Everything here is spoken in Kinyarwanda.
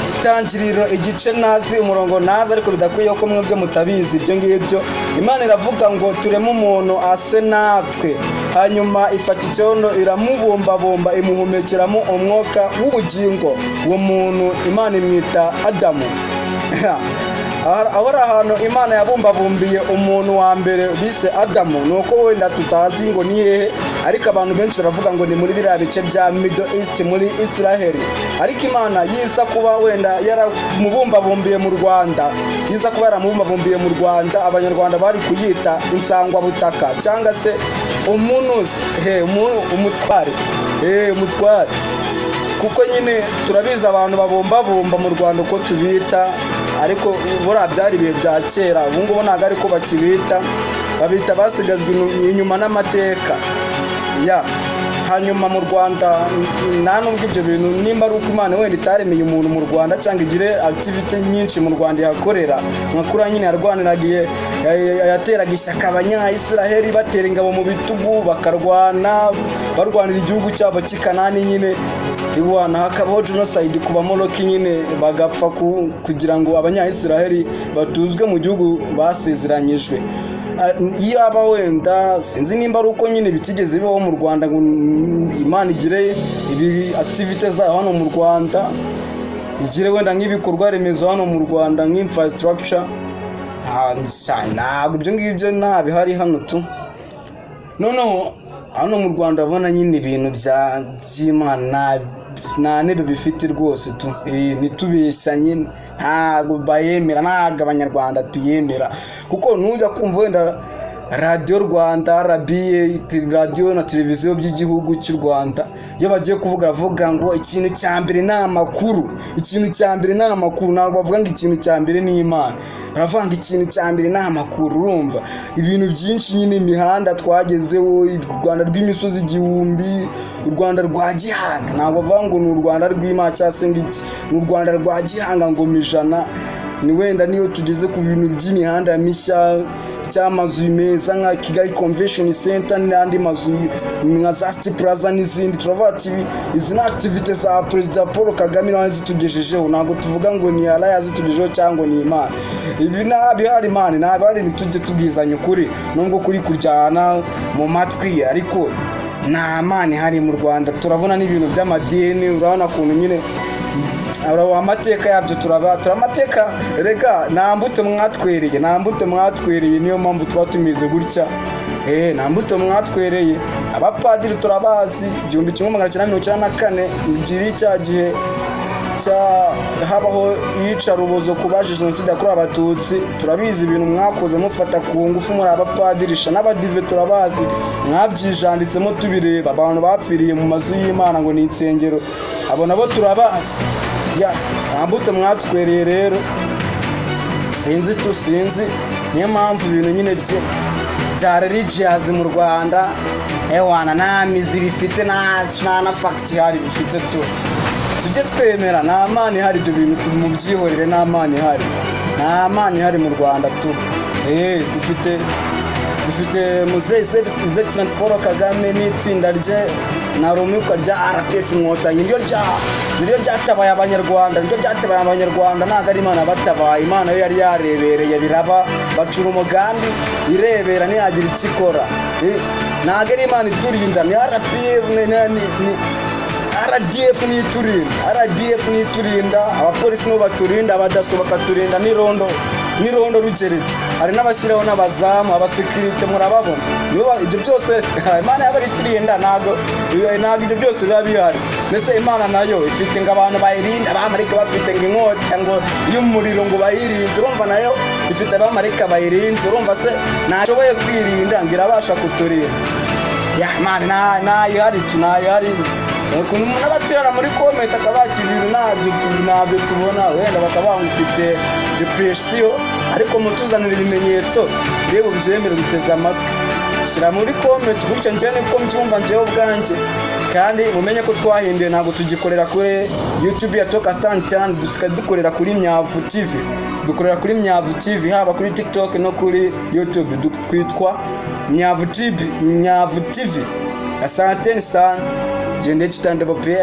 itangiriro igice nazi umurongo nazi ariko bidakwiye ko mwebwe mutabizi ibyo ngibyo. Imana iravuga ngo tureme umuntu ase natwe, hanyuma ifata icyondo iramubumbabumba imuhumekeramo umwuka w'ubugingo. Uwo muntu Imana imwita Adamu. Aho ahantu Imana yabumbabumbiye umuntu wa mbere bise Adamu, nuko wenda tutazi ngo ni hehe, ariko abantu benshi baravuga ngo ni muri biriya bice bya Middle East muri Israel. Ariko Imana yiza kuba wenda yaramubumbabumbiye mu Rwanda, yiza kuba yaramubumbabumbiye mu Rwanda, abanyarwanda bari kuyita insangwa butaka cyangwa se umunuzi, umutware, umutware, kuko nyine turabizi abantu babumbabumba mu Rwanda uko tubita, ariko buriya byari ibihe bya kera. Ubu ngubu ntabwo ariko bakibita, babita basigajwe inyuma n'amateka. Hanyuma mu Rwanda nta nubwo ibyo bintu, nimba ari uko Imana wenda itaremeye umuntu mu Rwanda cyangwa igire activity nyinshi mu Rwanda yakorera, nka kuriya nyine yarwaniragiye, yateraga ishyaka abanya-Israheli batera ingabo mu bitugu bakarwana, barwanira igihugu cyabo cy'Ikanani nyine, iwana hakabaho genocide ku bamoroki nyine bagapfa kugira ngo abanya-Israheli batuzwe mu gihugu basezeranyijwe. Iyaba wenda sinzi nimba ari uko nyine bitigeze bibaho mu Rwanda ngo Imana igire ibi activities zayo hano mu Rwanda, igire wenda nk'ibikorwa remezo hano mu Rwanda nk'infrastructure, ntabwo ibyo ngibyo ntabihari hano tu. Noneho hano mu Rwanda abona nyine ibintu by'Imana nta nebe bifite rwose tu, ntitubeshya nyine, ntabwo bayemera, ntabwo abanyarwanda tuyemera. Kuko nujya kumva wenda Radio Rwanda, RBA, radio na televiziyo by'igihugu cy'u Rwanda, iyo bagiye kuvuga ngo ikintu cya mbere ni amakuru, ikintu cya mbere ni amakuru, ntabwo bavuga ngo ikintu cya mbere ni Imana, baravuga ngo ikintu cya mbere ni amakuru. Urumva ibintu byinshi nyine, imihanda twagezeho, u Rwanda rw'imisozi igihumbi, u Rwanda rwa Gihanga, ntabwo bavuga ngo ni u Rwanda rw'Imana cyangwa se ngiki, ni u Rwanda rwa Gihanga ngo mijana. Ni wenda niyo tugeze ku bintu by'imihanda mishya, cy'amazu meza nka Kigali Convention Center n'andi mazu nka Zasti Plaza n'izindi, turavuga ati izi ni activities za President Paul Kagame nawe zitugejejeho, ntabwo tuvuga ngo ni ala yazitugejejeho cyangwa ni Imana. Ibi ntabihari Imana, ntabihari, ntitujye tubwizanya ukuri, nubwo kuri kuryana mu matwi, ariko nta Imana ihari mu Rwanda. Turabona n'ibintu by'amadini, urabona kuntu nyine amateka yabyo turamateka. Rega nta mbuto mwatwereye, niyo mpamvu tuba tumeze gutya. Nta mbuto mwatwereye. Abapadiri turabazi, 1994 ngiri cya gihe habaho iyicarubozo ku baje jenoside yakorewe Abatutsi, turabizi ibintu mwakoze mufata ku ngufu muri abapadirisha n'abadive, turabazi mwabyijanditsemo tubireba, abantu bapfiriye mu mazu y'Imana ngo ni insengero, abo nabo turabazi. Nta mbuto mwatwereye rero, sinzi niyo mpamvu ibintu nyine bya religious mu Rwanda ewana nta mizi bifite, nta fact ihari bifite tu. Tujye twemera nta Mana ihari, ibyo bintu mubyihorere, nta Mana ihari, nta Mana ihari mu Rwanda tu. Dufite Muzehe His Excellency Paul Kagame n'itsinda rye na rumikwa rya RPF Inkotanyi, niryo ryatabaye abanyarwanda, ntabwo ari Imana batabaye. Imana yo yari yarebereye biraba, bacura umugambi irebera ntiyagira ikikora. Ntabwo ari Imana iturinda, ni RPF RDF niturinda, abapolisi no baturinda, abadaso bakaturinda, nirondo rugeretse, hari n'abashyiraho n'abazamu, abasekirite murababona. Ibyo byose Imana yaba iturinda, ntabwo ibyo byose biba bihari. Mbese Imana nayo ifite ngo abantu bayirinda, abamarayika bafite ngo inkota ngo y'umuriro ngo bayirinze, urumva nayo ifite abamarayika bayirinze. Urumva se ntashoboye kwirinda ngo irabasha kuturinda? Imana ntayihari, tunayihari. N'abatera muri comment akabaki ibintu ntabyo tubona, wenda bakaba ufite depression, ariko mutuzanira ibimenyetso rero byemere guteza amatwi. Shyira muri comment gutyo njye niko mbyumva njyewe ubwanjye, kandi mumenye ko twahinduye, ntabwo tugikorera kuri YouTube ya Talk Stand Turn, dukorera kuri Myavu TV. Dukorera kuri Myavu TV, haba kuri TikTok no kuri YouTube, kwitwa Myavu TV. Asante sana. Jende chitande bope